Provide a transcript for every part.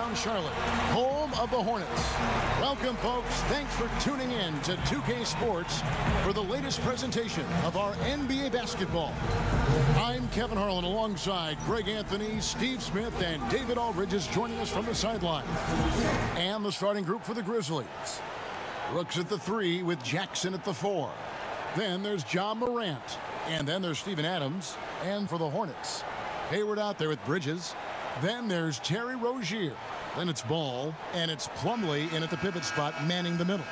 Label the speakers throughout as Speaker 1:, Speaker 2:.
Speaker 1: downtown Charlotte, home of the Hornets. Welcome, folks. Thanks for tuning in to 2K Sports for the latest presentation of our NBA basketball. I'm Kevin Harlan alongside Greg Anthony, Steve Smith, and David Aldridge is joining us from the sideline. And the starting group for the Grizzlies. Brooks at the 3 with Jackson at the 4. Then there's Ja Morant. And then there's Steven Adams. And for the Hornets, Hayward out there with Bridges. Then there's Terry Rozier. Then it's Ball. And it's Plumlee in at the pivot spot, manning the middle.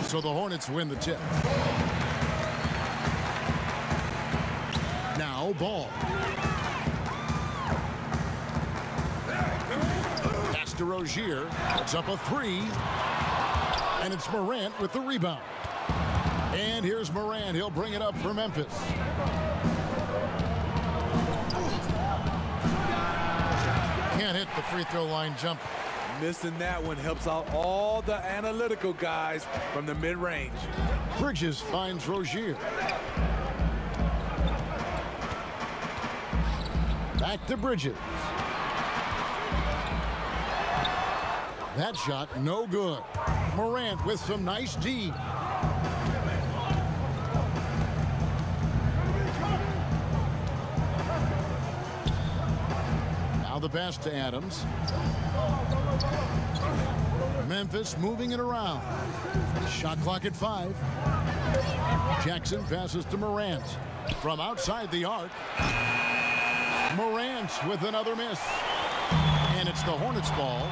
Speaker 1: So the Hornets win the tip. Now Ball. Pass to Rozier. It's up a 3. And it's Morant with the rebound. And here's Morant. He'll bring it up for Memphis. Can't hit the free throw line jumper.
Speaker 2: Missing that one helps out all the analytical guys from the mid-range.
Speaker 1: Bridges finds Rozier. Back to Bridges. That shot no good. Morant with some nice D. Now the pass to Adams. Memphis moving it around. Shot clock at 5. Jackson passes to Morant. From outside the arc. Morant with another miss. And it's the Hornets ball.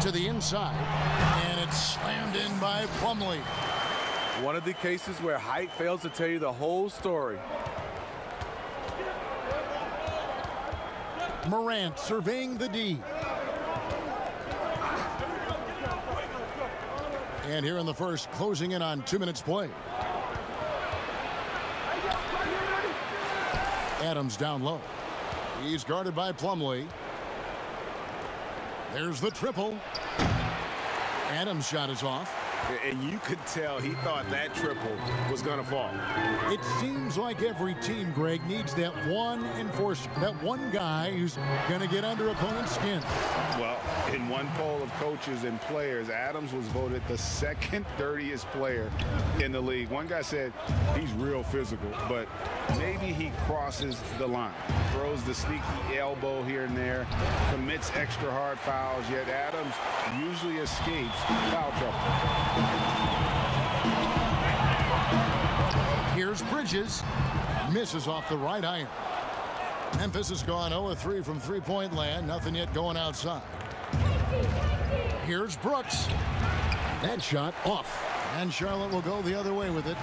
Speaker 1: To the inside. And it's slammed in by Plumlee.
Speaker 2: One of the cases where height fails to tell you the whole story.
Speaker 1: Morant surveying the D. And here in the first, closing in on 2 minutes played. Adams down low. He's guarded by Plumlee. There's the triple. Adams' shot is off.
Speaker 3: And you could tell he thought that triple was going to fall.
Speaker 1: It seems like every team, Greg, needs that one enforcer, that one guy who's going to get under opponent's skin.
Speaker 3: Well, in one poll of coaches and players, Adams was voted the second dirtiest player in the league. One guy said he's real physical, but maybe he crosses the line, throws the sneaky elbow here and there, commits extra hard fouls, yet Adams usually escapes foul trouble.
Speaker 1: Here's Bridges. Misses off the right iron. Memphis has gone 0-3 from three-point land. Nothing yet going outside. Here's Brooks. That shot off. And Charlotte will go the other way with it.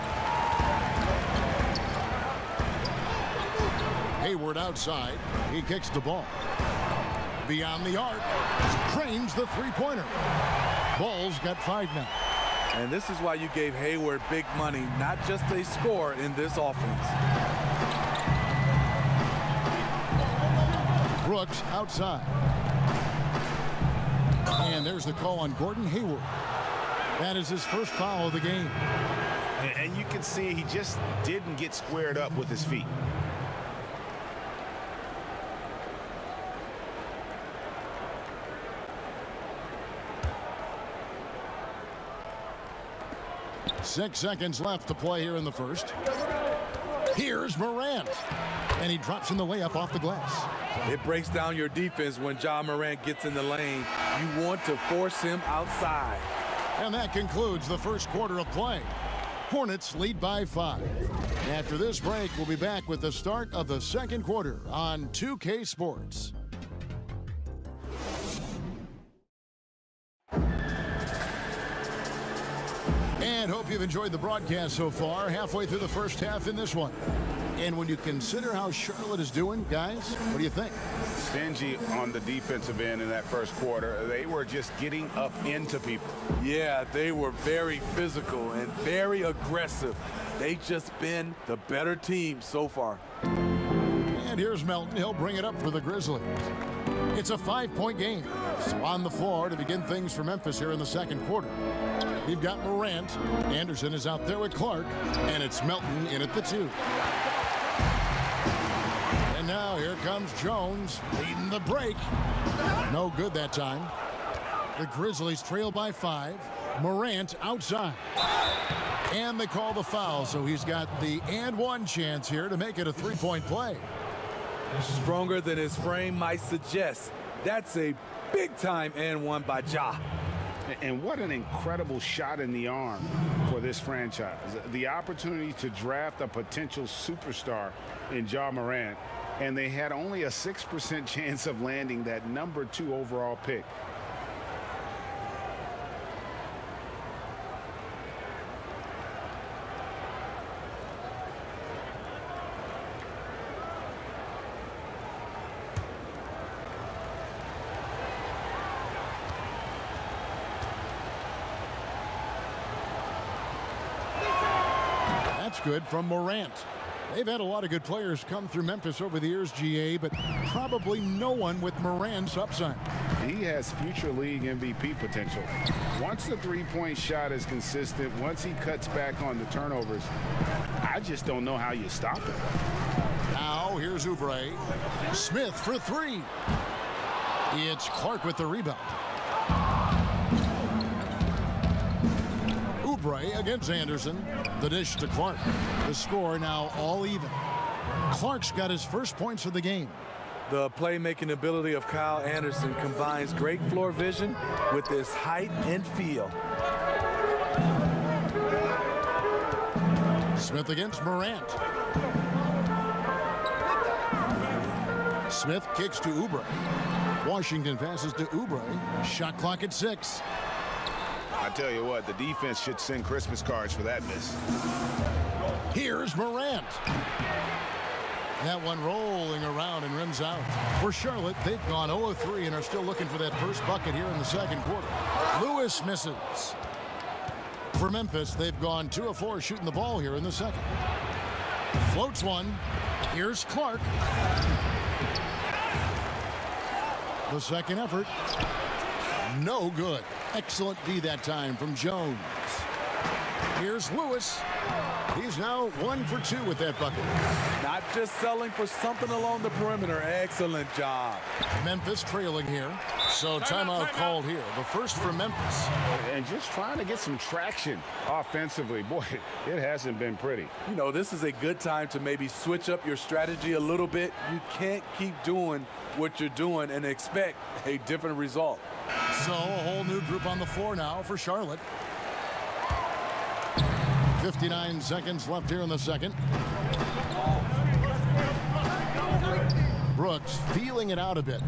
Speaker 1: Hayward outside. He kicks the ball. Beyond the arc. Drains the three-pointer. Ball's got 5 now.
Speaker 2: And this is why you gave Hayward big money, not just a score in this offense.
Speaker 1: Brooks outside. And there's the call on Gordon Hayward. That is his first foul of the game.
Speaker 3: And you can see he just didn't get squared up with his feet.
Speaker 1: Six seconds left to play here in the first. Here's Morant. And he drops in the layup off the glass.
Speaker 2: It breaks down your defense when Ja Morant gets in the lane. You want to force him outside.
Speaker 1: And that concludes the first quarter of play. Hornets lead by 5. After this break, we'll be back with the start of the second quarter on 2K Sports. And hope you've enjoyed the broadcast so far. Halfway through the first half in this one. And when you consider how Charlotte is doing, guys, what do you think?
Speaker 3: Stingy on the defensive end in that first quarter. They were just getting up into people.
Speaker 2: Yeah, they were very physical and very aggressive. They've just been the better team so far.
Speaker 1: And here's Melton. He'll bring it up for the Grizzlies. It's a 5-point game. So on the floor to begin things for Memphis here in the second quarter. We've got Morant. Anderson is out there with Clark. And it's Melton in at the 2. And now here comes Jones leading the break. No good that time. The Grizzlies trail by 5. Morant outside. And they call the foul, so he's got the and one chance here to make it a 3-point play.
Speaker 2: Stronger than his frame might suggest. That's a big-time and one by Ja.
Speaker 3: And what an incredible shot in the arm for this franchise. The opportunity to draft a potential superstar in Ja Morant, and they had only a 6% chance of landing that number 2 overall pick.
Speaker 1: That's good from Morant. They've had a lot of good players come through Memphis over the years, GA, but probably no one with Morant's upside.
Speaker 3: He has future league MVP potential. Once the three-point shot is consistent, once he cuts back on the turnovers, I just don't know how you stop him.
Speaker 1: Now here's Oubre. Smith for 3. It's Clark with the rebound. Oubre against Anderson. The dish to Clark. The score now all even. Clark's got his first points of the game.
Speaker 2: The playmaking ability of Kyle Anderson combines great floor vision with his height and feel.
Speaker 1: Smith against Morant. Smith kicks to Oubre. Washington passes to Oubre. Shot clock at 6.
Speaker 4: I tell you what, the defense should send Christmas cards for that miss.
Speaker 1: Here's Morant. That one rolling around and rims out. For Charlotte, they've gone 0 of 3 and are still looking for that first bucket here in the second quarter. Lewis misses. For Memphis, they've gone 2 of 4 shooting the ball here in the second. Floats one. Here's Clark. The second effort. No good. Excellent D that time from Jones. Here's Lewis. He's now 1 for 2 with that bucket.
Speaker 2: Not just selling for something along the perimeter. Excellent job.
Speaker 1: Memphis trailing here. So timeout called here. The first for Memphis.
Speaker 3: And just trying to get some traction offensively. Boy, it hasn't been pretty.
Speaker 2: You know, this is a good time to maybe switch up your strategy a little bit. You can't keep doing what you're doing and expect a different result.
Speaker 1: So a whole new group on the floor now for Charlotte. 59 seconds left here in the second. Brooks feeling it out a bit.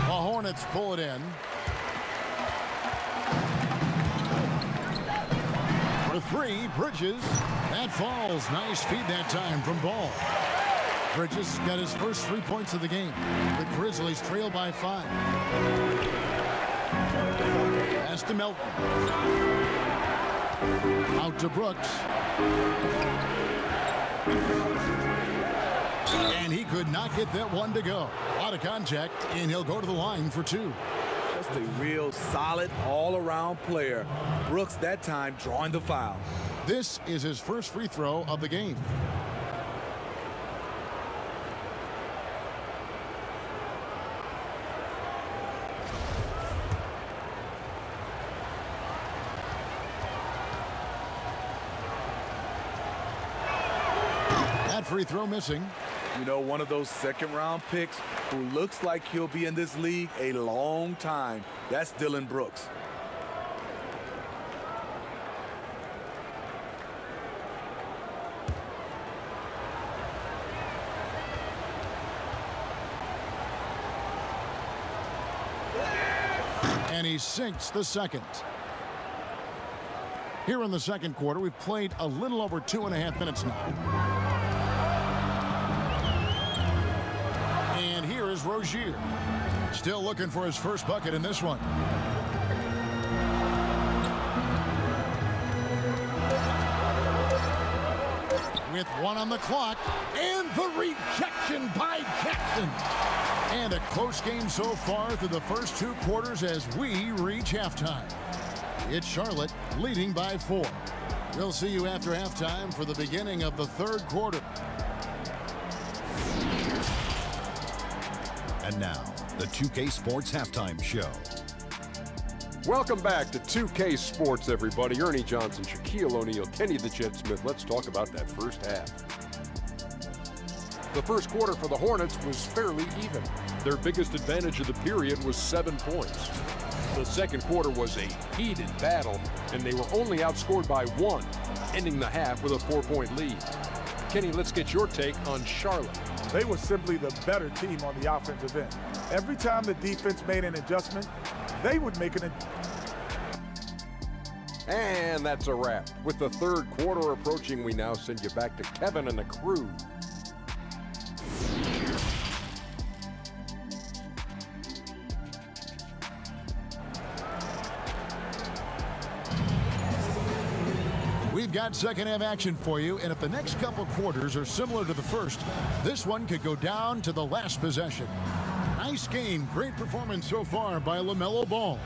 Speaker 1: The Hornets pull it in. For 3, Bridges. That falls. Nice feed that time from Ball. Bridges got his first 3 points of the game. The Grizzlies trail by 5. Pass to Melton. Out to Brooks. And he could not get that one to go. Out of contact, and he'll go to the line for 2.
Speaker 2: Just a real solid all-around player. Brooks that time drawing the foul.
Speaker 1: This is his first free throw of the game. That free throw missing.
Speaker 2: You know, one of those second-round picks who looks like he'll be in this league a long time. That's Dillon Brooks.
Speaker 1: And he sinks the second. Here in the second quarter, we've played a little over 2.5 minutes now. And here is Rozier. Still looking for his first bucket in this one. with 1 on the clock, and the rejection by Jackson. And a close game so far through the first 2 quarters as we reach halftime. It's Charlotte leading by 4. We'll see you after halftime for the beginning of the 3rd quarter.
Speaker 5: And now, the 2K Sports Halftime Show.
Speaker 6: Welcome back to 2K Sports, everybody. Ernie Johnson, Shaquille O'Neal, Kenny the Jet Smith. Let's talk about that first half. The first quarter for the Hornets was fairly even. Their biggest advantage of the period was 7 points. The second quarter was a heated battle, and they were only outscored by 1, ending the half with a 4-point lead. Kenny, let's get your take on Charlotte.
Speaker 7: They were simply the better team on the offensive end. Every time the defense made an adjustment, they would make an adjustment.
Speaker 6: And that's a wrap. With the 3rd quarter approaching, we now send you back to Kevin and the crew.
Speaker 1: We've got second half action for you, and if the next couple quarters are similar to the first, this one could go down to the last possession. Nice game, great performance so far by LaMelo Ball.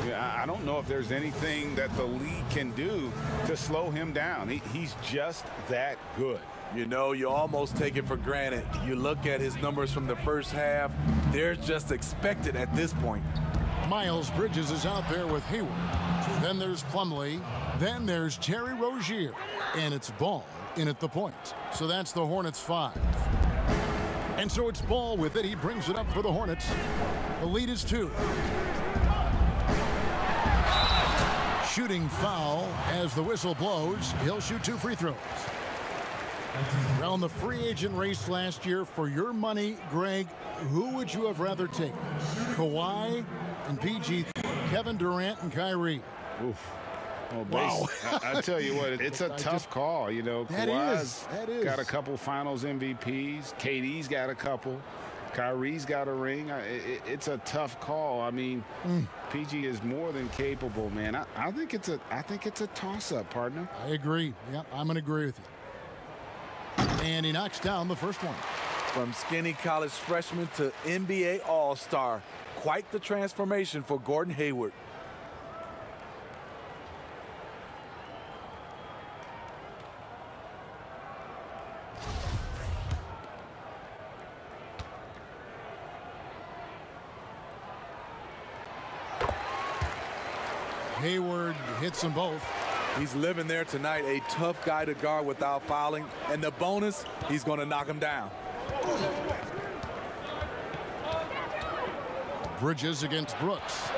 Speaker 3: Yeah, I don't know if there's anything that the league can do to slow him down. He's just that good.
Speaker 2: You know, you almost take it for granted. You look at his numbers from the first half, they're just expected at this point.
Speaker 1: Miles Bridges is out there with Hayward. Then there's Plumlee. Then there's Terry Rozier. And it's Ball in at the point. So that's the Hornets 5. And so it's Ball with it. He brings it up for the Hornets. The lead is 2. Shooting foul as the whistle blows. He'll shoot 2 free throws. Around the free agent race last year, for your money, Greg, who would you have rather taken? Kawhi and PG, Kevin Durant and Kyrie.
Speaker 3: Oof. Well,
Speaker 1: Wow.
Speaker 3: I tell you what, it's a tough call. You know, Kawhi's
Speaker 1: That is.
Speaker 3: got a couple finals MVPs. KD's got a couple. Kyrie's got a ring. It's a tough call. I mean, PG is more than capable, man. I think it's a toss-up, partner.
Speaker 1: I agree. Yep, I'm going to agree with you. And he knocks down the first one.
Speaker 2: From skinny college freshman to NBA All-Star. Quite the transformation for Gordon Hayward.
Speaker 1: Hayward hits them both.
Speaker 2: He's living there tonight, a tough guy to guard without fouling. And the bonus, he's going to knock him down.
Speaker 1: Bridges against Brooks.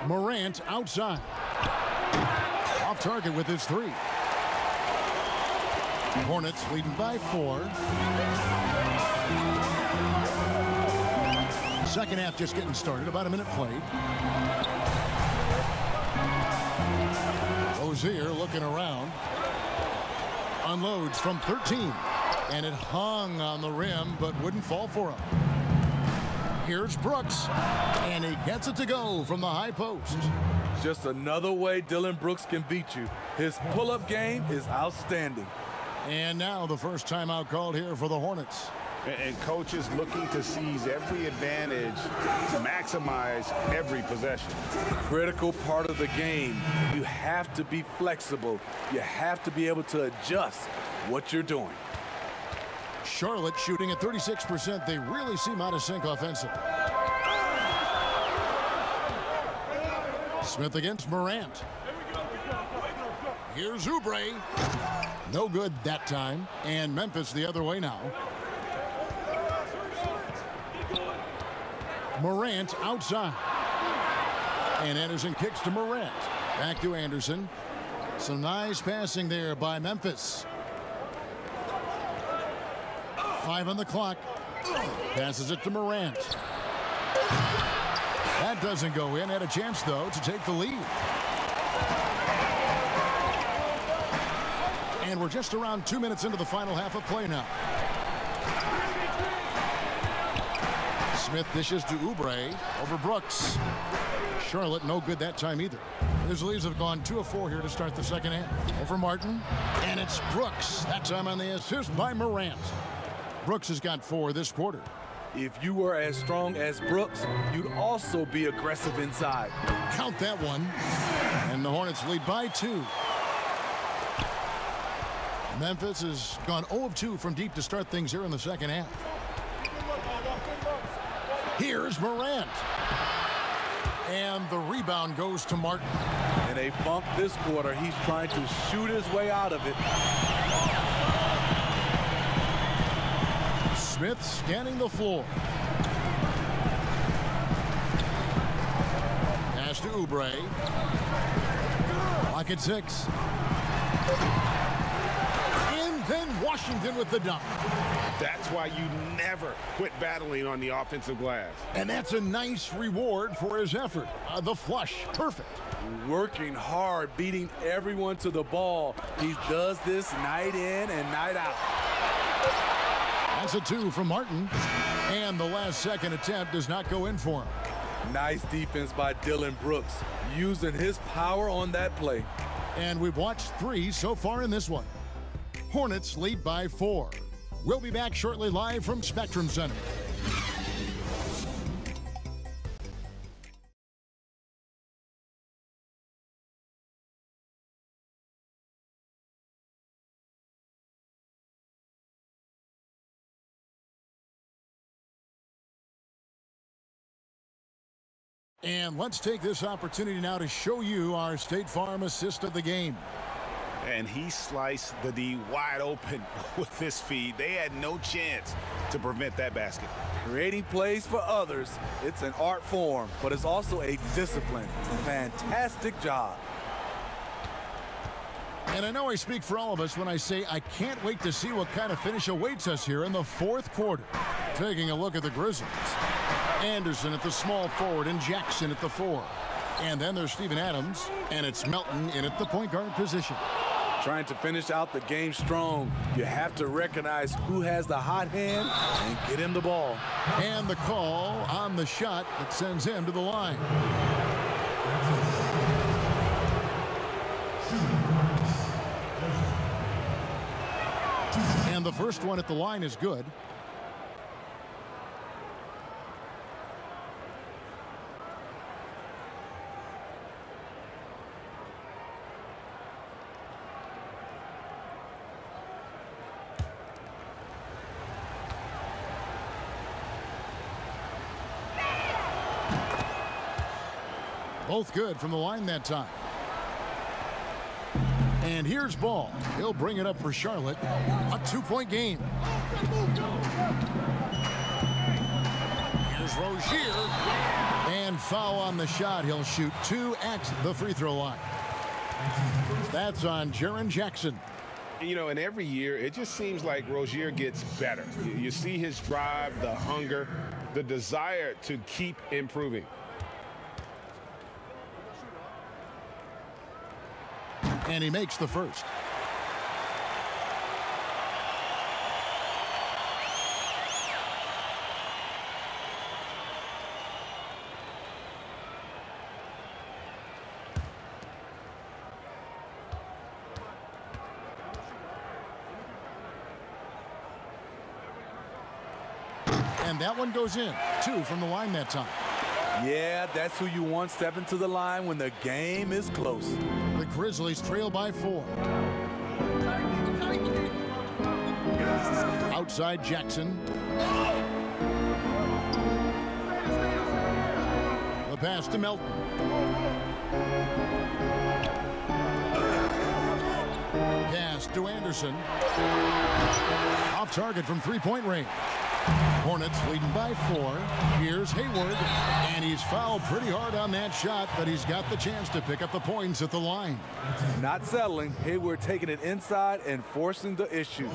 Speaker 1: Morant outside. Off target with his 3. Hornets leading by 4. Second half just getting started. About a minute played. Rozier looking around. Unloads from 13. And it hung on the rim, but wouldn't fall for him. Here's Brooks. And he gets it to go from the high post.
Speaker 2: Just another way Dillon Brooks can beat you. His pull-up game is outstanding.
Speaker 1: And now the first timeout called here for the Hornets.
Speaker 3: And coaches looking to seize every advantage to maximize every possession.
Speaker 2: Critical part of the game. You have to be flexible. You have to be able to adjust what you're doing.
Speaker 1: Charlotte shooting at 36%. They really seem out of sync offensively. Smith against Morant. Here's Oubre. No good that time. And Memphis the other way now. Morant outside. And Anderson kicks to Morant. Back to Anderson. Some nice passing there by Memphis. 5 on the clock. Passes it to Morant. That doesn't go in. Had a chance, though, to take the lead. And we're just around 2 minutes into the final half of play now. Smith dishes to Oubre over Brooks. Charlotte no good that time either. Grizzlies have gone 2 of 4 here to start the second half. Over Martin, and it's Brooks. That time on the assist by Morant. Brooks has got 4 this quarter.
Speaker 2: If you were as strong as Brooks, you'd also be aggressive inside.
Speaker 1: Count that one. And the Hornets lead by 2. Memphis has gone 0 of 2 from deep to start things here in the second half. Here's Morant. And the rebound goes to Martin.
Speaker 2: In a funk this quarter, he's trying to shoot his way out of it.
Speaker 1: Smith scanning the floor. Pass to Oubre. Clock at 6. And then Washington with the dunk.
Speaker 3: That's why you never quit battling on the offensive glass.
Speaker 1: And that's a nice reward for his effort. The flush, perfect.
Speaker 2: Working hard, beating everyone to the ball. He does this night in and night out.
Speaker 1: That's a 2 from Martin. And the last second attempt does not go in for him.
Speaker 2: Nice defense by Dylan Brooks, using his power on that play.
Speaker 1: And we've watched 3 so far in this one. Hornets lead by 4. We'll be back shortly live from Spectrum Center. And let's take this opportunity now to show you our State Farm assist of the game.
Speaker 3: And he sliced the D wide open with this feed. They had no chance to prevent that basket.
Speaker 2: Creating plays for others, it's an art form, but it's also a discipline. Fantastic job.
Speaker 1: And I know I speak for all of us when I say I can't wait to see what kind of finish awaits us here in the 4th quarter. Taking a look at the Grizzlies. Anderson at the small forward and Jackson at the 4. And then there's Steven Adams, and it's Melton in at the point guard position.
Speaker 2: Trying to finish out the game strong, you have to recognize who has the hot hand and get him the ball.
Speaker 1: And the call on the shot that sends him to the line. And the first one at the line is good. Both good from the line that time. And here's Ball. He'll bring it up for Charlotte. A 2-point game. Here's Rozier. And foul on the shot. He'll shoot 2 at the free throw line. That's on Jaren Jackson.
Speaker 3: You know, and every year, it just seems like Rozier gets better. You see his drive, the hunger, the desire to keep improving.
Speaker 1: And he makes the first. And that one goes in. 2 from the line that time.
Speaker 2: Yeah, that's who you want stepping to the line when the game is close.
Speaker 1: The Grizzlies trail by 4. Outside Jackson. The pass to Melton. Pass to Anderson. Off target from 3-point range. Hornets leading by 4. Here's Hayward, and he's fouled pretty hard on that shot, but he's got the chance to pick up the points at the line.
Speaker 2: Not settling. Hayward taking it inside and forcing the issue.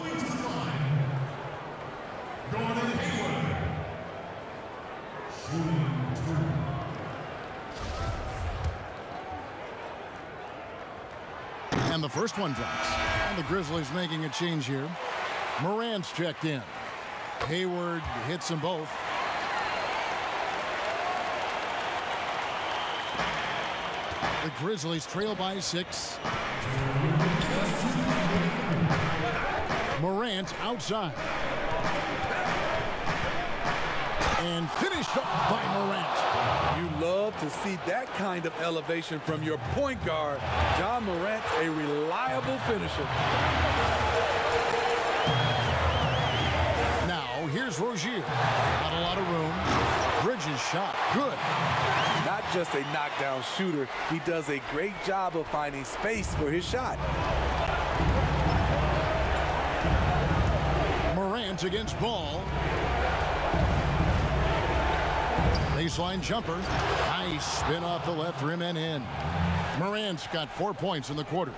Speaker 1: And the first one drops. And the Grizzlies making a change here. Morant's checked in. Hayward hits them both. The Grizzlies trail by 6. Morant outside. And finished off by Morant.
Speaker 2: You love to see that kind of elevation from your point guard. John Morant's a reliable finisher.
Speaker 1: Now, here's Rozier. Not a lot of room. Bridges shot. Good.
Speaker 2: Not just a knockdown shooter, he does a great job of finding space for his shot.
Speaker 1: Morant against Ball. Baseline jumper. Nice spin off the left rim and in. Morant's got 4 points in the quarter.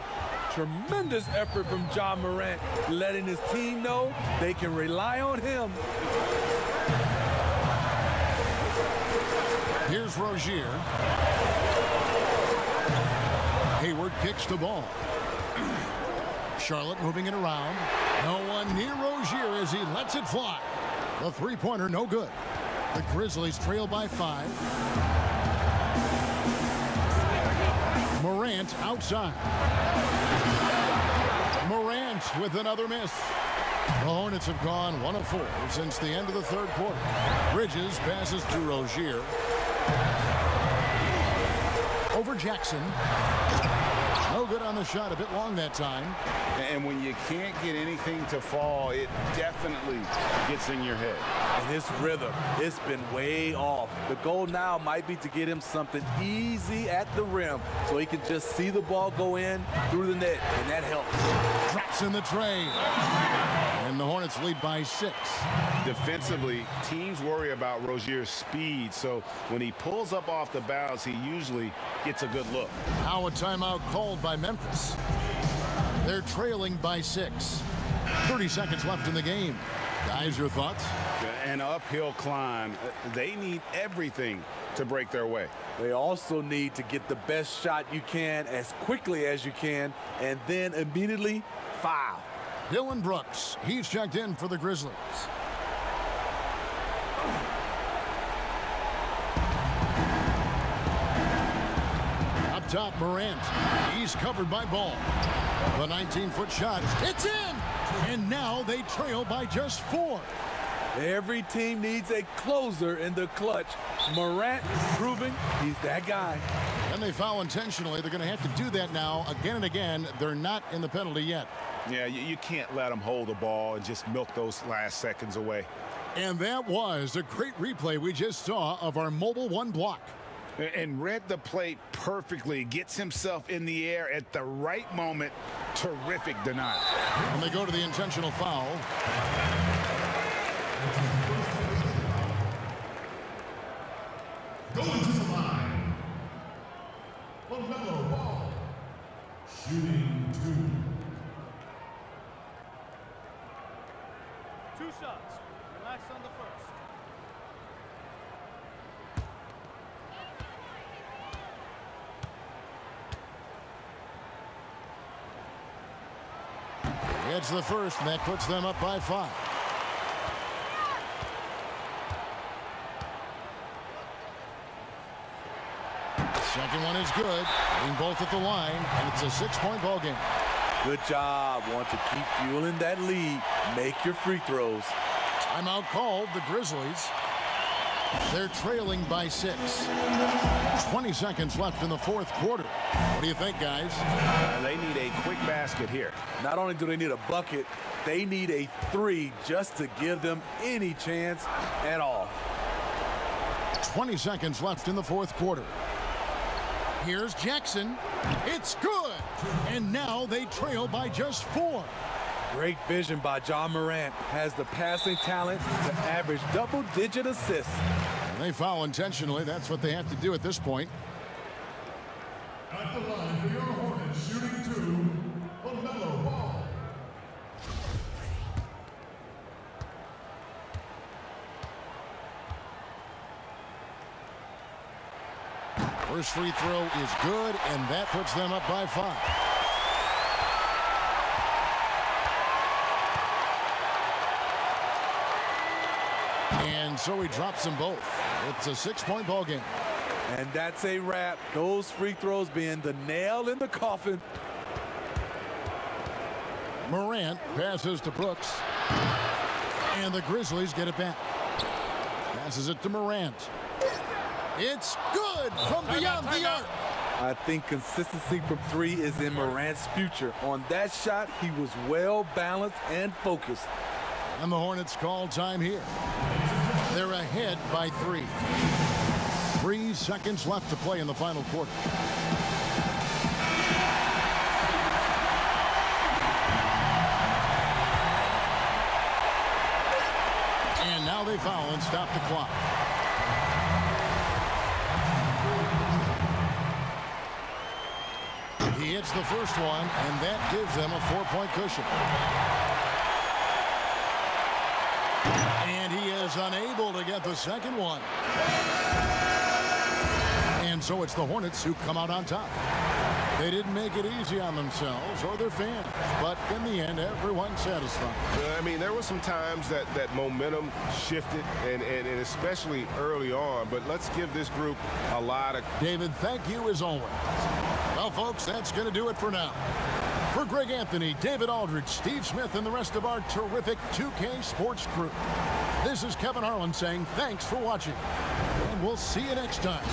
Speaker 2: Tremendous effort from John Morant, letting his team know they can rely on him.
Speaker 1: Here's Rozier. Hayward kicks the ball. Charlotte moving it around. No one near Rozier as he lets it fly. The three-pointer no good. The Grizzlies trail by 5. Morant outside. Morant with another miss. The Hornets have gone 1 of 4 since the end of the third quarter. Bridges passes to Rozier. Over Jackson. No good on the shot. A bit long that time.
Speaker 3: And when you can't get anything to fall, it definitely gets in your head.
Speaker 2: And his rhythm, it's been way off. The goal now might be to get him something easy at the rim so he can just see the ball go in through the net, and that helps.
Speaker 1: Drops in the tray. And the Hornets lead by 6.
Speaker 3: Defensively, teams worry about Rozier's speed, so when he pulls up off the bounce, he usually gets a good look.
Speaker 1: Now a timeout called by Memphis. They're trailing by 6. 30 seconds left in the game. Guys, your thoughts?
Speaker 3: An uphill climb. They need everything to break their way.
Speaker 2: They also need to get the best shot you can as quickly as you can, and then immediately foul.
Speaker 1: Dylan Brooks, he's checked in for the Grizzlies. Up top, Morant. He's covered by Ball. The 19-foot shot. It's in! And now they trail by just 4.
Speaker 2: Every team needs a closer in the clutch. Morant proving he's that guy.
Speaker 1: And they foul intentionally. They're going to have to do that now again and again. They're not in the penalty yet.
Speaker 3: Yeah, you can't let them hold the ball and just milk those last seconds away.
Speaker 1: And that was a great replay we just saw of our Mobile One block.
Speaker 3: And read the play perfectly. Gets himself in the air at the right moment. Terrific denial.
Speaker 1: And they go to the intentional foul.
Speaker 8: Going to the line. LaMelo Ball. Shooting 2.
Speaker 9: 2 shots. Relax on the first.
Speaker 1: It's the first, and that puts them up by 5. Second one is good. Getting both at the line, and it's a 6-point ball game.
Speaker 2: Good job. Want to keep fueling that lead. Make your free throws.
Speaker 1: Timeout called. The Grizzlies. They're trailing by 6. 20 seconds left in the fourth quarter. What do you think, guys?
Speaker 3: They need a quick basket here.
Speaker 2: Not only do they need a bucket, they need a 3 just to give them any chance at all.
Speaker 1: 20 seconds left in the fourth quarter. Here's Jackson. It's good. And now they trail by just 4.
Speaker 2: Great vision by John Morant. Has the passing talent to average double-digit assists.
Speaker 1: And they foul intentionally. That's what they have to do at this point.
Speaker 8: At the line for your Hornets, shooting 2. LaMelo Ball.
Speaker 1: First free throw is good, and that puts them up by 5. And so he drops them both. It's a 6-point ball game.
Speaker 2: And that's a wrap. Those free throws being the nail in the coffin.
Speaker 1: Morant passes to Brooks. And the Grizzlies get it back. Passes it to Morant. It's good from beyond the arc.
Speaker 2: I think consistency from three is in Morant's future. On that shot, he was well balanced and focused.
Speaker 1: And the Hornets call time here. They're ahead by 3. 3 seconds left to play in the final quarter. And now they foul and stop the clock. He hits the first one, and that gives them a 4-point cushion. And he is unable to get the second one. And so it's the Hornets who come out on top. They didn't make it easy on themselves or their fans, but in the end, everyone's satisfied.
Speaker 4: I mean, there were some times that momentum shifted, and especially early on, but let's give this group a lot of...
Speaker 1: David, thank you as always. Well, folks, that's going to do it for now. For Greg Anthony, David Aldridge, Steve Smith, and the rest of our terrific 2K Sports crew, this is Kevin Harlan saying thanks for watching, and we'll see you next time.